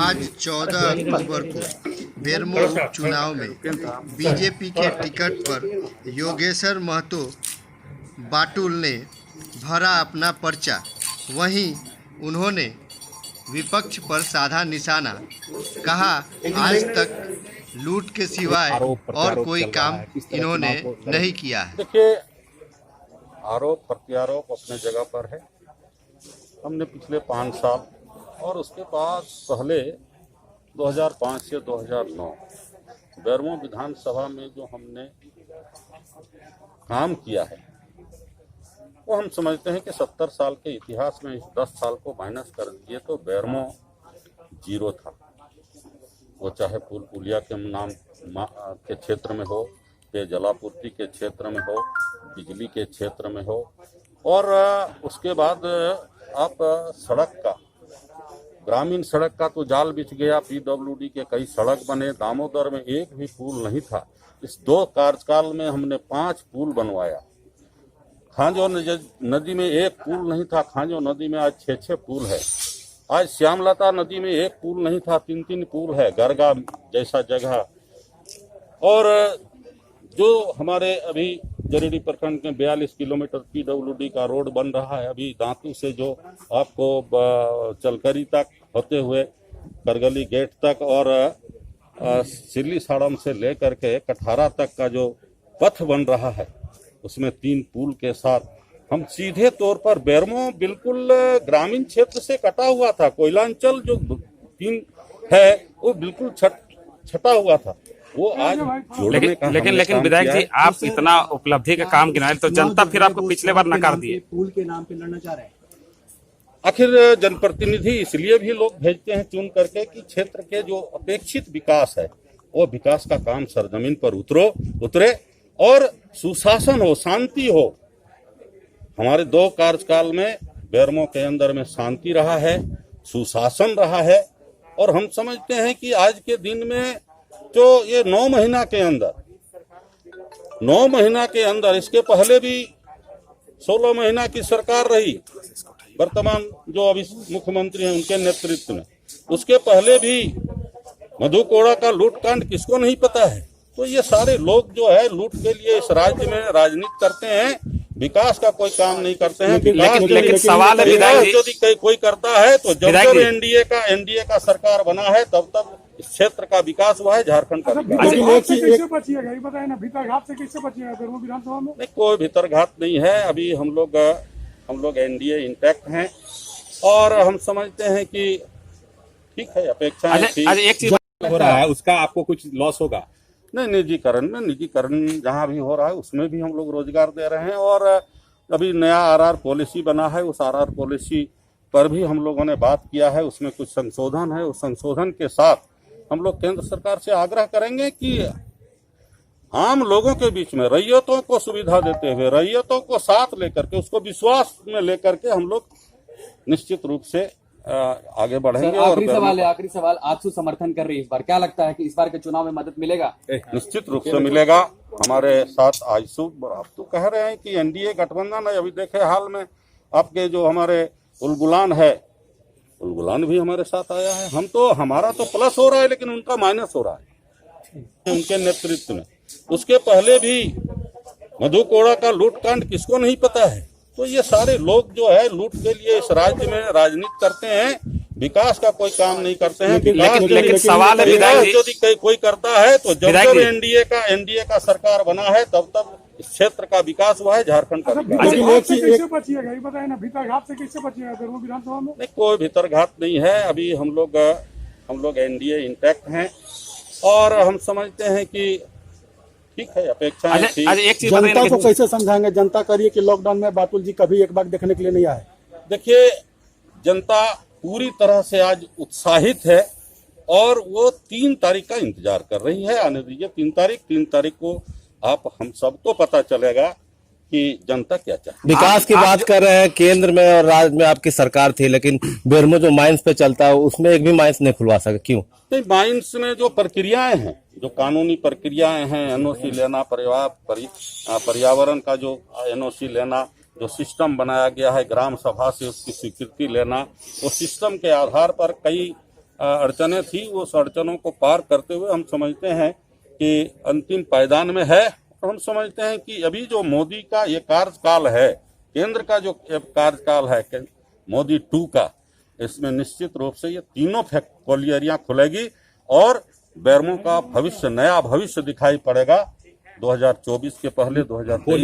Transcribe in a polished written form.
आज 14 अक्टूबर को बेरमो उपचुनाव में बीजेपी के टिकट पर योगेश्वर महतो बाटुल ने भरा अपना पर्चा। वहीं उन्होंने विपक्ष पर साधा निशाना, कहा आज तक लूट के सिवाय और कोई काम इन्होंने नहीं किया है। देखिए, आरोप प्रत्यारोप अपने जगह पर है। हमने पिछले 5 साल और उसके बाद पहले 2005 से 2009 बेरमो विधानसभा में जो हमने काम किया है वो हम समझते हैं कि 70 साल के इतिहास में इस 10 साल को माइनस कर दिए तो बेरमो जीरो था। वो चाहे पुल पुलिया के नाम के क्षेत्र में हो, पेयजलापूर्ति के क्षेत्र में हो, बिजली के क्षेत्र में हो, और उसके बाद आप सड़क का, ग्रामीण सड़क का तो जाल बिछ गया। पीडब्ल्यूडी के कई सड़क बने। दामोदर में एक भी पुल नहीं था। इस 2 कार्यकाल में हमने 5 पुल बनवाया। खांजो नदी में एक पुल नहीं था। खांजो नदी में आज 6 पुल है। आज श्यामलता नदी में एक पुल नहीं था, 3 पुल है। गरगा जैसा जगह, और जो हमारे अभी जरीडी प्रखंड में 42 किलोमीटर पीडब्ल्यूडी का रोड बन रहा है। अभी दांतू से जो आपको चलकरी तक होते हुए करगली गेट तक और सिरली साड़म से लेकर के कठारा तक का जो पथ बन रहा है, उसमें 3 पुल के साथ हम सीधे तौर पर बेरमो बिल्कुल ग्रामीण क्षेत्र से कटा हुआ था। कोयलांचल जो 3 है वो बिल्कुल छटा हुआ था। वो आज लेकिन विधायक जी, आप इतना उपलब्धि का काम गिनाए तो जनता फिर आपको पिछले बार नकार दिए। पुल के नाम पे लड़ना चाह रहे हैं। आखिर जनप्रतिनिधि इसलिए भी लोग भेजते हैं चुन करके कि क्षेत्र के जो अपेक्षित विकास है वो विकास का काम सरजमीन पर उतरे और सुशासन हो, शांति हो। हमारे 2 कार्यकाल में बेरमो के अंदर में शांति रहा है, सुशासन रहा है, और हम समझते हैं कि आज के दिन में जो ये 9 महीना के अंदर, इसके पहले भी 16 महीना की सरकार रही, वर्तमान जो अभी मुख्यमंत्री हैं उनके नेतृत्व में, उसके पहले भी मधु कोड़ा का लूटकांड किसको नहीं पता है। तो ये सारे लोग जो है लूट के लिए इस राज्य में राजनीति करते हैं, विकास का कोई काम नहीं करते हैं। लेकिन सवाल है विधायक जी, यदि कोई करता है तो जब तक एनडीए का सरकार बना है तब तक इस क्षेत्र का विकास हुआ है, झारखंड का विकास। नहीं, कोई भीतरघात नहीं है। अभी हम लोग एनडीए इंटैक्ट हैं और हम समझते हैं कि ठीक है, अपेक्षा एक चीज हो रहा है उसका आपको कुछ लॉस होगा। नहीं, निजीकरण जहाँ भी हो रहा है उसमें भी हम लोग रोजगार दे रहे हैं। और अभी नया आरआर पॉलिसी बना है, उस आरआर पॉलिसी पर भी हम लोगों ने बात किया है। उसमें कुछ संशोधन है। उस संशोधन के साथ हम लोग केंद्र सरकार से आग्रह करेंगे कि आम लोगों के बीच में रैयतों को सुविधा देते हुए, रैयतों को साथ लेकर के, उसको विश्वास में लेकर के हम लोग निश्चित रूप से आगे बढ़ेंगे। आखिरी सवाल, आजसू समर्थन कर रही है इस बार, क्या लगता है कि इस बार के चुनाव में मदद मिलेगा? निश्चित रूप से मिलेगा। हमारे साथ आजसू, आप तो कह रहे हैं कि एनडीए गठबंधन है। अभी देखे हाल में आपके जो हमारे उलगुलान है, उलगुलान भी हमारे साथ आया है। हमारा तो प्लस हो रहा है लेकिन उनका माइनस हो रहा है उनके नेतृत्व में। उसके पहले भी मधु कोड़ा का लूटकांड किसको नहीं पता है। तो ये सारे लोग जो है लूट के लिए इस राज्य में राजनीति करते हैं, विकास का कोई काम नहीं करते हैं। लेकिन सवाल है विधायक जी, यदि कोई करता है तो जब तक एनडीए का सरकार बना है तब तक इस क्षेत्र का विकास हुआ है, झारखंड का विकास। नहीं, कोई भीतरघात नहीं है। अभी हम लोग एनडीए इंटैक्ट हैं और हम समझते हैं कि ठीक है, अपेक्षा एक चीज जनता को कैसे समझाएंगे? जनता करिए कि लॉकडाउन में बाटुल जी कभी एक बार देखने के लिए नहीं आए। देखिए, जनता पूरी तरह से आज उत्साहित है और वो 3 तारीख का इंतजार कर रही है। आने दीजिए 3 तारीख को हम सबको पता चलेगा कि जनता क्या चाहती है। विकास की बात कर रहे हैं, केंद्र में और राज्य में आपकी सरकार थी, लेकिन बेरमो जो माइंस पे चलता है उसमें एक भी माइंस नहीं खुलवा सके, क्यों? नहीं, माइंस में जो प्रक्रियाएं हैं, जो कानूनी प्रक्रियाएं हैं, एनओसी लेना, पर्यावरण का जो एनओसी लेना, जो सिस्टम बनाया गया है ग्राम सभा से उसकी स्वीकृति लेना, वो सिस्टम के आधार पर कई अड़चने थी, उस अड़चनों को पार करते हुए हम समझते हैं कि अंतिम पायदान में है। और हम समझते हैं कि अभी जो मोदी का ये कार्यकाल है, केंद्र का जो कार्यकाल है मोदी 2 का, इसमें निश्चित रूप से ये तीनों कॉलियरियां खुलेगी और बेरमो का भविष्य, नया भविष्य दिखाई पड़ेगा 2024 के पहले 2023